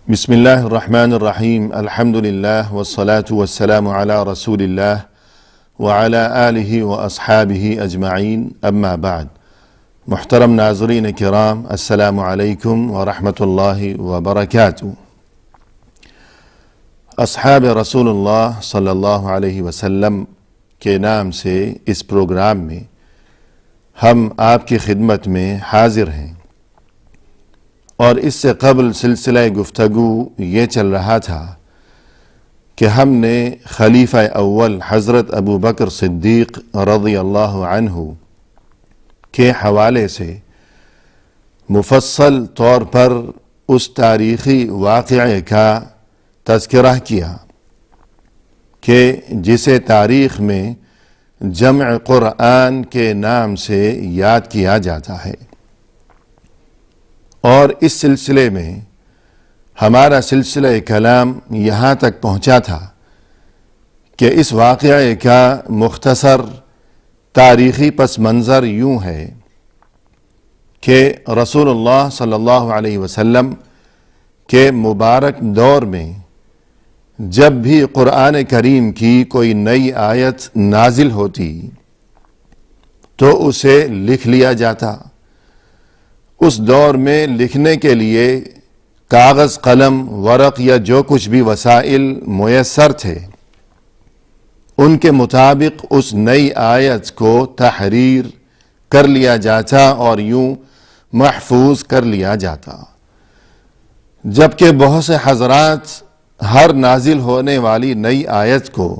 بسم اللہ الرحمن الرحیم الحمد للہ والصلاة والسلام علی رسول اللہ وعلی آلہ واصحابہ اجمعین اما بعد۔ محترم ناظرین کرام، السلام علیکم ورحمۃ اللہ وبرکاتہ۔ اصحاب رسول اللہ صلی اللہ علیہ وسلم کے نام سے اس پروگرام میں ہم آپ کی خدمت میں حاضر ہیں، اور اس سے قبل سلسلہ گفتگو یہ چل رہا تھا کہ ہم نے خلیفہ اول حضرت ابو بکر صدیق رضی اللہ عنہ کے حوالے سے مفصل طور پر اس تاریخی واقعے کا تذکرہ کیا کہ جسے تاریخ میں جمع قرآن کے نام سے یاد کیا جاتا ہے، اور اس سلسلے میں ہمارا سلسلہ کلام یہاں تک پہنچا تھا کہ اس واقعے کا مختصر تاریخی پس منظر یوں ہے کہ رسول اللہ صلی اللہ علیہ وسلم کے مبارک دور میں جب بھی قرآن کریم کی کوئی نئی آیت نازل ہوتی تو اسے لکھ لیا جاتا۔ اس دور میں لکھنے کے لیے کاغذ، قلم، ورق یا جو کچھ بھی وسائل میسر تھے، ان کے مطابق اس نئی آیت کو تحریر کر لیا جاتا اور یوں محفوظ کر لیا جاتا، جبکہ بہت سے حضرات ہر نازل ہونے والی نئی آیت کو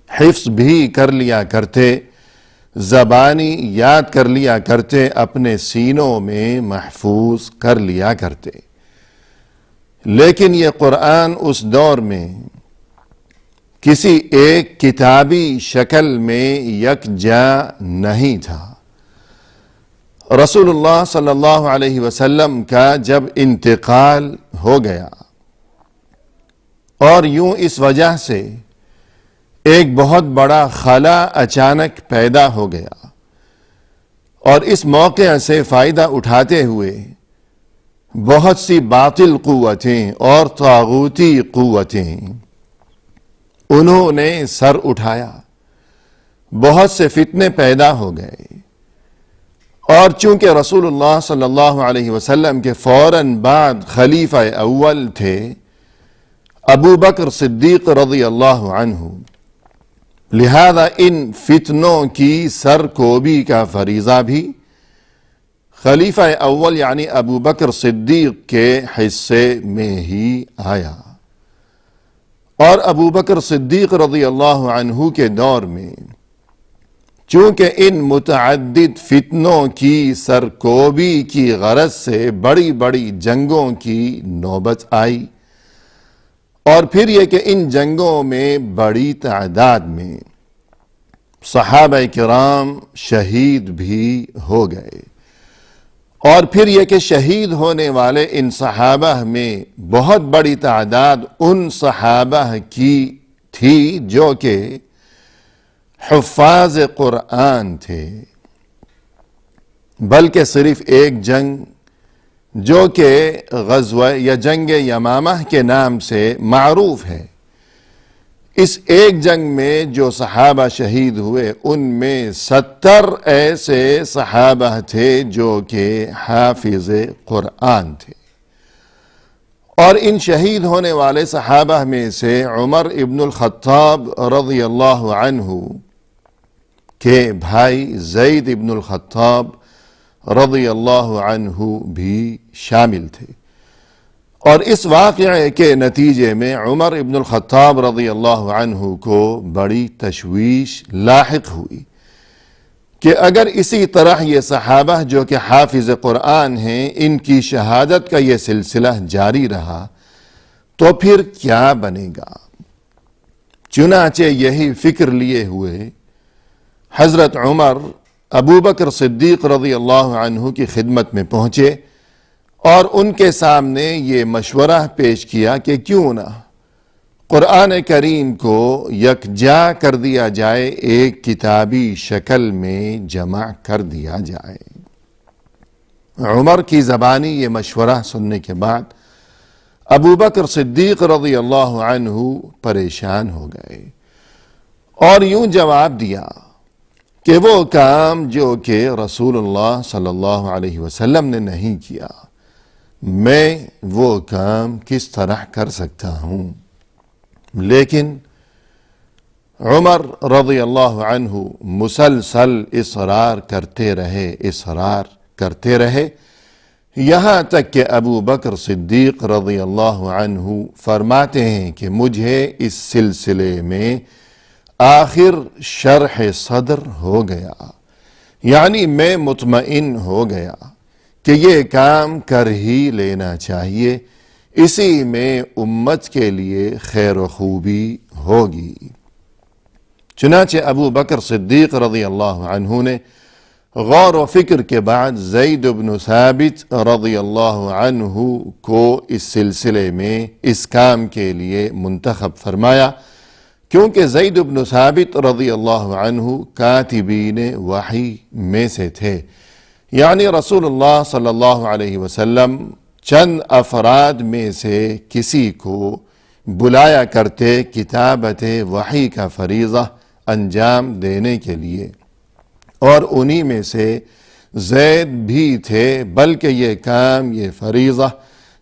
حفظ بھی کر لیا کرتے، زبانی یاد کر لیا کرتے، اپنے سینوں میں محفوظ کر لیا کرتے۔ لیکن یہ قرآن اس دور میں کسی ایک کتابی شکل میں یکجا نہیں تھا۔ رسول اللہ صلی اللہ علیہ وسلم کا جب انتقال ہو گیا اور یوں اس وجہ سے ایک بہت بڑا خلا اچانک پیدا ہو گیا، اور اس موقع سے فائدہ اٹھاتے ہوئے بہت سی باطل قوتیں اور طاغوتی قوتیں انہوں نے سر اٹھایا، بہت سے فتنے پیدا ہو گئے، اور چونکہ رسول اللہ صلی اللہ علیہ وسلم کے فوراً بعد خلیفہ اول تھے ابو بکر صدیق رضی اللہ عنہ، لہذا ان فتنوں کی سرکوبی کا فریضہ بھی خلیفہ اول یعنی ابو بکر صدیق کے حصے میں ہی آیا۔ اور ابو بکر صدیق رضی اللہ عنہ کے دور میں چونکہ ان متعدد فتنوں کی سرکوبی کی غرض سے بڑی بڑی جنگوں کی نوبت آئی، اور پھر یہ کہ ان جنگوں میں بڑی تعداد میں صحابہ کرام شہید بھی ہو گئے، اور پھر یہ کہ شہید ہونے والے ان صحابہ میں بہت بڑی تعداد ان صحابہ کی تھی جو کہ حفاظ قرآن تھے، بلکہ صرف ایک جنگ جو کہ غزوہ یا جنگ یمامہ کے نام سے معروف ہے، اس ایک جنگ میں جو صحابہ شہید ہوئے ان میں 70 ایسے صحابہ تھے جو کہ حافظ قرآن تھے، اور ان شہید ہونے والے صحابہ میں سے عمر ابن الخطاب رضی اللہ عنہ کے بھائی زید ابن الخطاب رضی اللہ عنہ بھی شامل تھے، اور اس واقعے کے نتیجے میں عمر ابن الخطاب رضی اللہ عنہ کو بڑی تشویش لاحق ہوئی کہ اگر اسی طرح یہ صحابہ جو کہ حافظ قرآن ہیں ان کی شہادت کا یہ سلسلہ جاری رہا تو پھر کیا بنے گا۔ چنانچہ یہی فکر لیے ہوئے حضرت عمر ابو بکر صدیق رضی اللہ عنہ کی خدمت میں پہنچے اور ان کے سامنے یہ مشورہ پیش کیا کہ کیوں نہ قرآن کریم کو یکجا کر دیا جائے، ایک کتابی شکل میں جمع کر دیا جائے۔ عمر کی زبانی یہ مشورہ سننے کے بعد ابو بکر صدیق رضی اللہ عنہ پریشان ہو گئے اور یوں جواب دیا کہ وہ کام جو کہ رسول اللہ صلی اللہ علیہ وسلم نے نہیں کیا، میں وہ کام کس طرح کر سکتا ہوں؟ لیکن عمر رضی اللہ عنہ مسلسل اصرار کرتے رہے یہاں تک کہ ابو بکر صدیق رضی اللہ عنہ فرماتے ہیں کہ مجھے اس سلسلے میں آخر شرح صدر ہو گیا، یعنی میں مطمئن ہو گیا کہ یہ کام کر ہی لینا چاہیے، اسی میں امت کے لیے خیر و خوبی ہوگی۔ چنانچہ ابو بکر صدیق رضی اللہ عنہ نے غور و فکر کے بعد زید بن ثابت رضی اللہ عنہ کو اس سلسلے میں اس کام کے لیے منتخب فرمایا، کیونکہ زید بن ثابت رضی اللہ عنہ کاتبین وحی میں سے تھے، یعنی رسول اللہ صلی اللہ علیہ وسلم چند افراد میں سے کسی کو بلایا کرتے کتابت وحی کا فریضہ انجام دینے کے لیے، اور انہی میں سے زید بھی تھے، بلکہ یہ کام، یہ فریضہ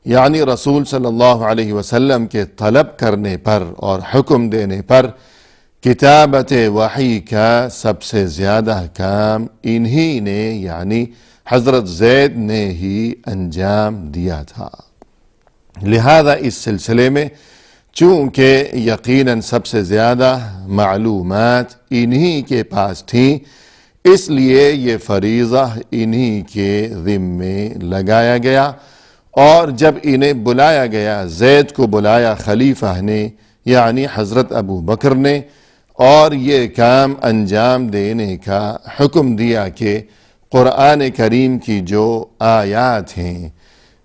یعنی رسول صلی اللہ علیہ وسلم کے طلب کرنے پر اور حکم دینے پر کتابت وحی کا سب سے زیادہ کام انہی نے یعنی حضرت زید نے ہی انجام دیا تھا۔ لہذا اس سلسلے میں چونکہ یقیناً سب سے زیادہ معلومات انہی کے پاس تھیں، اس لیے یہ فریضہ انہی کے ذمے لگایا گیا، اور جب انہیں بلایا گیا، زید کو بلایا خلیفہ نے یعنی حضرت ابو بکر نے، اور یہ کام انجام دینے کا حکم دیا کہ قرآن کریم کی جو آیات ہیں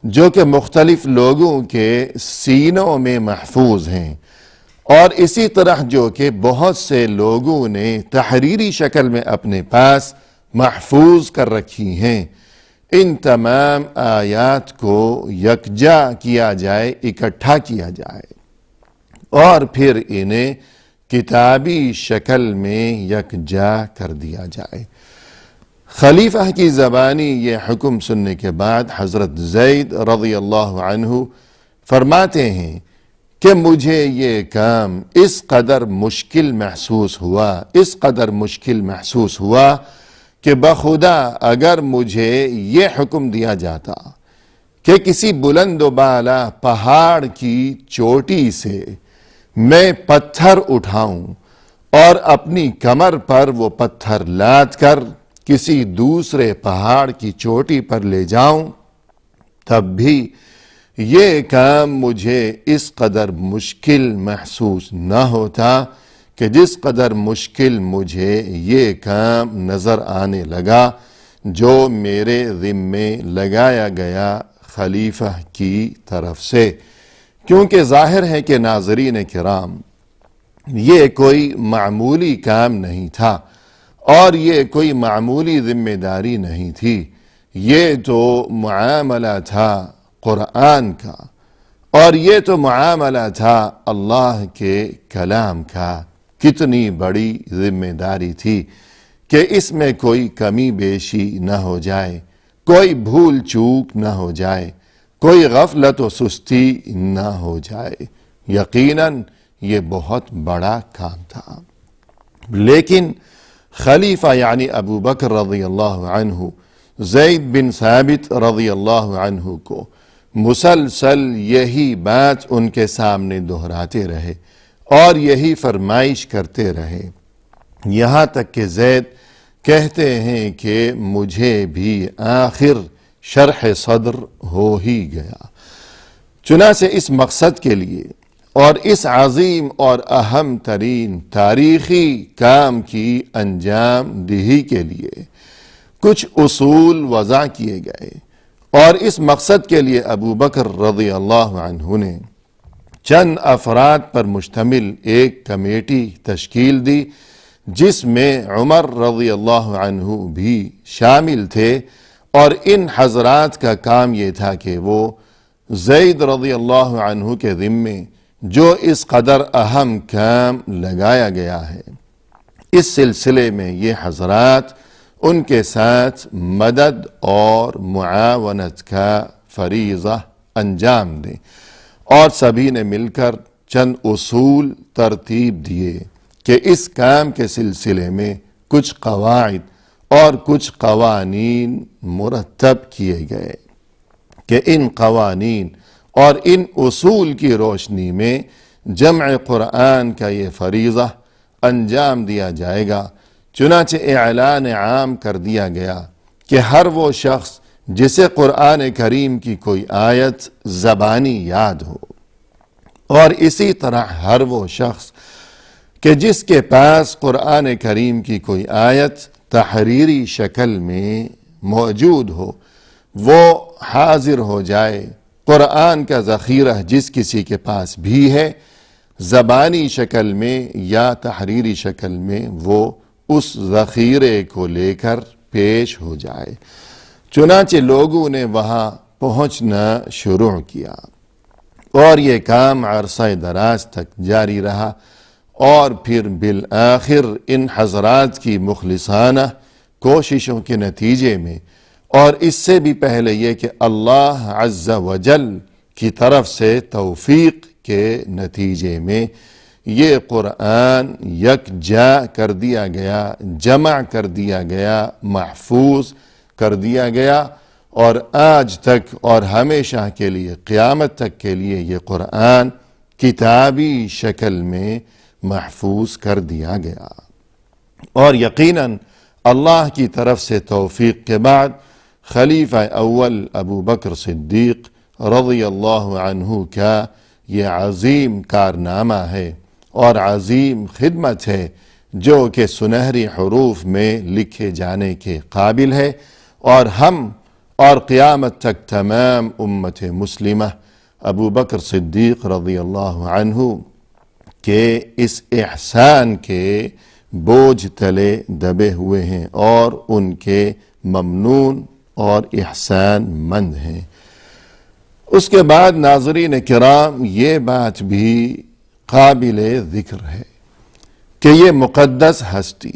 جو کہ مختلف لوگوں کے سینوں میں محفوظ ہیں، اور اسی طرح جو کہ بہت سے لوگوں نے تحریری شکل میں اپنے پاس محفوظ کر رکھی ہیں، ان تمام آیات کو یکجا کیا جائے، اکٹھا کیا جائے، اور پھر انہیں کتابی شکل میں یکجا کر دیا جائے۔ خلیفہ کی زبانی یہ حکم سننے کے بعد حضرت زید رضی اللہ عنہ فرماتے ہیں کہ مجھے یہ کام اس قدر مشکل محسوس ہوا کہ بخدا اگر مجھے یہ حکم دیا جاتا کہ کسی بلند و بالا پہاڑ کی چوٹی سے میں پتھر اٹھاؤں اور اپنی کمر پر وہ پتھر لاد کر کسی دوسرے پہاڑ کی چوٹی پر لے جاؤں، تب بھی یہ کام مجھے اس قدر مشکل محسوس نہ ہوتا کہ جس قدر مشکل مجھے یہ کام نظر آنے لگا جو میرے ذمے لگایا گیا خلیفہ کی طرف سے۔ کیونکہ ظاہر ہے کہ ناظرین کرام، یہ کوئی معمولی کام نہیں تھا، اور یہ کوئی معمولی ذمہ داری نہیں تھی، یہ تو معاملہ تھا قرآن کا، اور یہ تو معاملہ تھا اللہ کے کلام کا۔ کتنی بڑی ذمہ داری تھی کہ اس میں کوئی کمی بیشی نہ ہو جائے، کوئی بھول چوک نہ ہو جائے، کوئی غفلت و سستی نہ ہو جائے۔ یقیناً یہ بہت بڑا کام تھا، لیکن خلیفہ یعنی ابو بکر رضی اللہ عنہ زید بن ثابت رضی اللہ عنہ کو مسلسل یہی بات ان کے سامنے دہراتے رہے اور یہی فرمائش کرتے رہے، یہاں تک کہ زید کہتے ہیں کہ مجھے بھی آخر شرح صدر ہو ہی گیا۔ چنانچہ اس مقصد کے لیے اور اس عظیم اور اہم ترین تاریخی کام کی انجام دہی کے لیے کچھ اصول وضع کیے گئے، اور اس مقصد کے لیے ابو بکر رضی اللہ عنہ نے چند افراد پر مشتمل ایک کمیٹی تشکیل دی، جس میں عمر رضی اللہ عنہ بھی شامل تھے، اور ان حضرات کا کام یہ تھا کہ وہ زید رضی اللہ عنہ کے ذمے جو اس قدر اہم کام لگایا گیا ہے، اس سلسلے میں یہ حضرات ان کے ساتھ مدد اور معاونت کا فریضہ انجام دیں، اور سبھی نے مل کر چند اصول ترتیب دیے کہ اس کام کے سلسلے میں کچھ قواعد اور کچھ قوانین مرتب کیے گئے کہ ان قوانین اور ان اصول کی روشنی میں جمع قرآن کا یہ فریضہ انجام دیا جائے گا۔ چنانچہ اعلان عام کر دیا گیا کہ ہر وہ شخص جسے قرآن کریم کی کوئی آیت زبانی یاد ہو، اور اسی طرح ہر وہ شخص کہ جس کے پاس قرآن کریم کی کوئی آیت تحریری شکل میں موجود ہو، وہ حاضر ہو جائے۔ قرآن کا ذخیرہ جس کسی کے پاس بھی ہے، زبانی شکل میں یا تحریری شکل میں، وہ اس ذخیرے کو لے کر پیش ہو جائے۔ چنانچہ لوگوں نے وہاں پہنچنا شروع کیا، اور یہ کام عرصہ دراز تک جاری رہا، اور پھر بالآخر ان حضرات کی مخلصانہ کوششوں کے نتیجے میں، اور اس سے بھی پہلے یہ کہ اللہ عز و جل کی طرف سے توفیق کے نتیجے میں، یہ قرآن یکجا کر دیا گیا، جمع کر دیا گیا، محفوظ کر دیا گیا، اور آج تک اور ہمیشہ کے لیے، قیامت تک کے لیے، یہ قرآن کتابی شکل میں محفوظ کر دیا گیا۔ اور یقیناً اللہ کی طرف سے توفیق کے بعد خلیفہ اول ابو بکر صدیق رضی اللہ عنہ کا یہ عظیم کارنامہ ہے اور عظیم خدمت ہے، جو کہ سنہری حروف میں لکھے جانے کے قابل ہے، اور ہم اور قیامت تک تمام امت مسلمہ ابو بکر صدیق رضی اللہ عنہ کہ اس احسان کے بوجھ تلے دبے ہوئے ہیں اور ان کے ممنون اور احسان مند ہیں۔ اس کے بعد ناظرین کرام، یہ بات بھی قابل ذکر ہے کہ یہ مقدس ہستی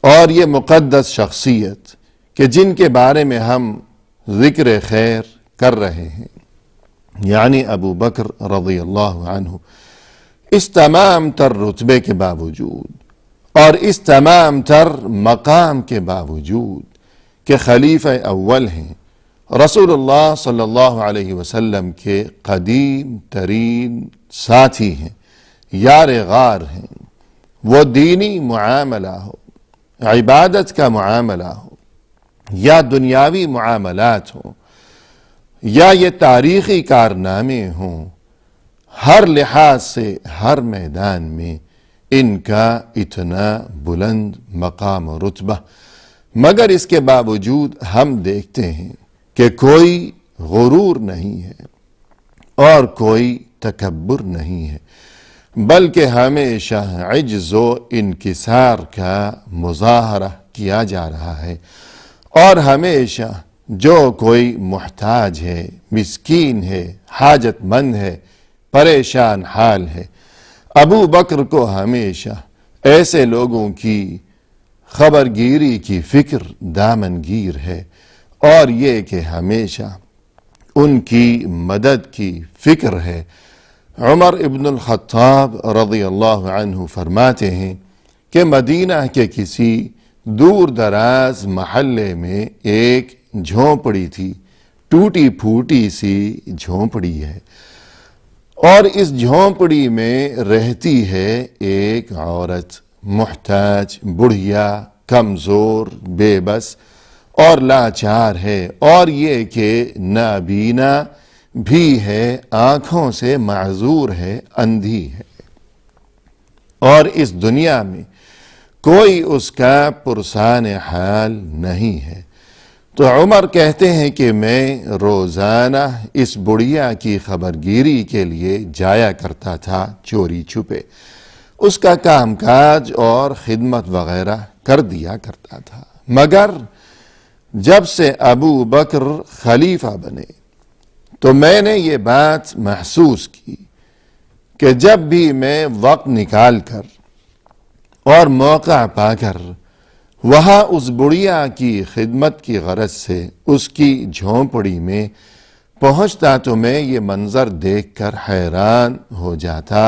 اور یہ مقدس شخصیت کہ جن کے بارے میں ہم ذکر خیر کر رہے ہیں، یعنی ابو بکر رضی اللہ عنہ، اس تمام تر رتبے کے باوجود اور اس تمام تر مقام کے باوجود کہ خلیفہ اول ہیں، رسول اللہ صلی اللہ علیہ وسلم کے قدیم ترین ساتھی ہیں، یار غار ہیں، وہ دینی معاملہ ہو، عبادت کا معاملہ ہو، یا دنیاوی معاملات ہوں، یا یہ تاریخی کارنامے ہوں، ہر لحاظ سے ہر میدان میں ان کا اتنا بلند مقام و رتبہ، مگر اس کے باوجود ہم دیکھتے ہیں کہ کوئی غرور نہیں ہے اور کوئی تکبر نہیں ہے، بلکہ ہمیشہ عجز و انکسار کا مظاہرہ کیا جا رہا ہے، اور ہمیشہ جو کوئی محتاج ہے، مسکین ہے، حاجت مند ہے، پریشان حال ہے، ابو بکر کو ہمیشہ ایسے لوگوں کی خبرگیری کی فکر دامنگیر ہے، اور یہ کہ ہمیشہ ان کی مدد کی فکر ہے۔ عمر ابن الخطاب رضی اللہ عنہ فرماتے ہیں کہ مدینہ کے کسی دور دراز محلے میں ایک جھونپڑی تھی، ٹوٹی پھوٹی سی جھونپڑی ہے، اور اس جھونپڑی میں رہتی ہے ایک عورت، محتاج، بڑھیا، کمزور، بے بس اور لاچار ہے، اور یہ کہ نابینا بھی ہے، آنکھوں سے معذور ہے، اندھی ہے، اور اس دنیا میں کوئی اس کا پرسان حال نہیں ہے۔ تو عمر کہتے ہیں کہ میں روزانہ اس بڑھیا کی خبرگیری کے لیے جایا کرتا تھا چوری چھپے، اس کا کام کاج اور خدمت وغیرہ کر دیا کرتا تھا، مگر جب سے ابو بکر خلیفہ بنے تو میں نے یہ بات محسوس کی کہ جب بھی میں وقت نکال کر اور موقع پا کر وہاں اس بڑھیا کی خدمت کی غرض سے اس کی جھونپڑی میں پہنچتا تو میں یہ منظر دیکھ کر حیران ہو جاتا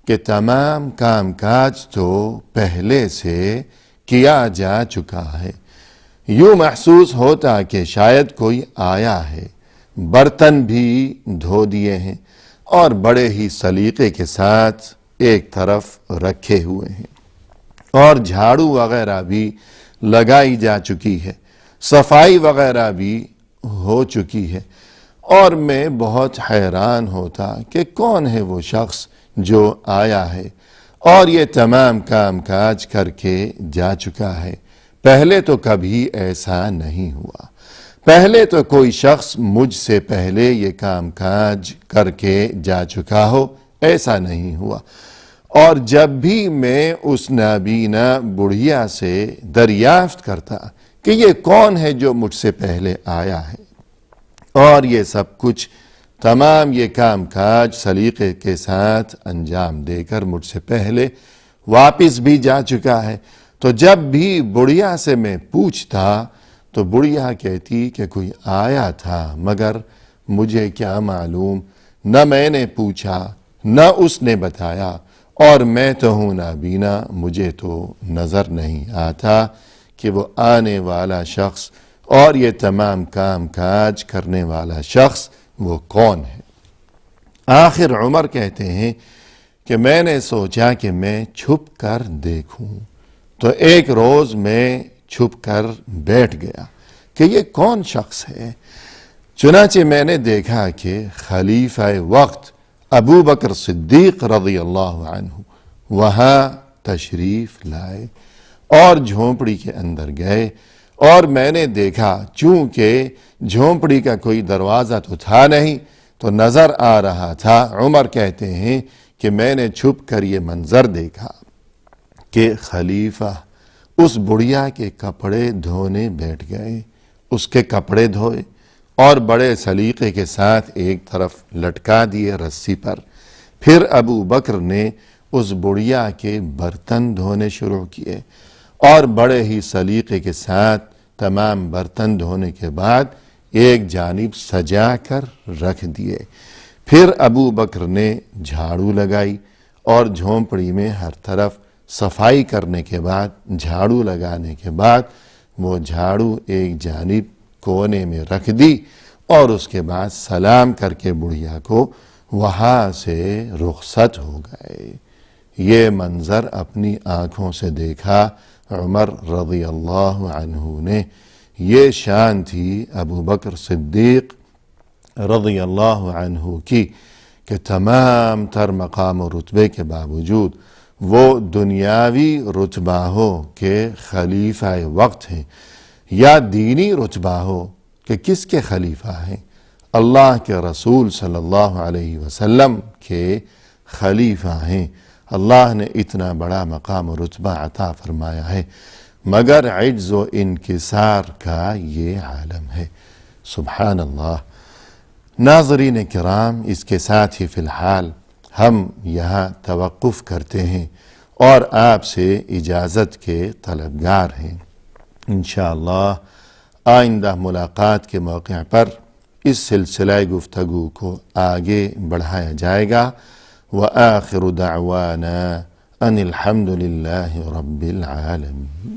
کہ تمام کام کاج تو پہلے سے کیا جا چکا ہے۔ یوں محسوس ہوتا کہ شاید کوئی آیا ہے، برتن بھی دھو دیے ہیں اور بڑے ہی سلیقے کے ساتھ ایک طرف رکھے ہوئے ہیں، اور جھاڑو وغیرہ بھی لگائی جا چکی ہے، صفائی وغیرہ بھی ہو چکی ہے، اور میں بہت حیران ہوتا کہ کون ہے وہ شخص جو آیا ہے اور یہ تمام کام کاج کر کے جا چکا ہے۔ پہلے تو کبھی ایسا نہیں ہوا، پہلے تو کوئی شخص مجھ سے پہلے یہ کام کاج کر کے جا چکا ہو، ایسا نہیں ہوا۔ اور جب بھی میں اس نابینا بڑھیا سے دریافت کرتا کہ یہ کون ہے جو مجھ سے پہلے آیا ہے اور یہ سب کچھ تمام یہ کام کاج سلیقے کے ساتھ انجام دے کر مجھ سے پہلے واپس بھی جا چکا ہے، تو جب بھی بڑھیا سے میں پوچھتا تو بڑھیا کہتی کہ کوئی آیا تھا، مگر مجھے کیا معلوم، نہ میں نے پوچھا نہ اس نے بتایا، اور میں تو ہوں نابینا، مجھے تو نظر نہیں آتا کہ وہ آنے والا شخص اور یہ تمام کام کاج کرنے والا شخص وہ کون ہے۔ آخر عمر کہتے ہیں کہ میں نے سوچا کہ میں چھپ کر دیکھوں، تو ایک روز میں چھپ کر بیٹھ گیا کہ یہ کون شخص ہے۔ چنانچہ میں نے دیکھا کہ خلیفہ وقت ابو بکر صدیق رضی اللہ عنہ وہاں تشریف لائے اور جھونپڑی کے اندر گئے، اور میں نے دیکھا چونکہ جھونپڑی کا کوئی دروازہ تو تھا نہیں تو نظر آ رہا تھا۔ عمر کہتے ہیں کہ میں نے چھپ کر یہ منظر دیکھا کہ خلیفہ اس بڑھیا کے کپڑے دھونے بیٹھ گئے، اس کے کپڑے دھوئے اور بڑے سلیقے کے ساتھ ایک طرف لٹکا دیے رسی پر۔ پھر ابو بکر نے اس بڑھیا کے برتن دھونے شروع کیے، اور بڑے ہی سلیقے کے ساتھ تمام برتن دھونے کے بعد ایک جانب سجا کر رکھ دیے۔ پھر ابو بکر نے جھاڑو لگائی، اور جھونپڑی میں ہر طرف صفائی کرنے کے بعد، جھاڑو لگانے کے بعد، وہ جھاڑو ایک جانب کونے میں رکھ دی، اور اس کے بعد سلام کر کے بڑھیا کو وہاں سے رخصت ہو گئے۔ یہ منظر اپنی آنکھوں سے دیکھا عمر رضی اللہ عنہ نے۔ یہ شان تھی ابو بکر صدیق رضی اللہ عنہ کی کہ تمام تر مقام و رتبے کے باوجود وہ دنیاوی رتبہ ہو کہ خلیفہ وقت ہیں، یا دینی رتبہ ہو کہ کس کے خلیفہ ہیں، اللہ کے رسول صلی اللہ علیہ وسلم کے خلیفہ ہیں۔ اللہ نے اتنا بڑا مقام و رتبہ عطا فرمایا ہے، مگر عجز و انکسار کا یہ عالم ہے۔ سبحان اللہ۔ ناظرین کرام، اس کے ساتھ ہی فی الحال ہم یہاں توقف کرتے ہیں اور آپ سے اجازت کے طلبگار ہیں۔ انشاءاللہ آئندہ ملاقات کے موقع پر اس سلسلہ گفتگو کو آگے بڑھایا جائے گا۔ وآخر دعوانا ان الحمد للہ رب العالمین۔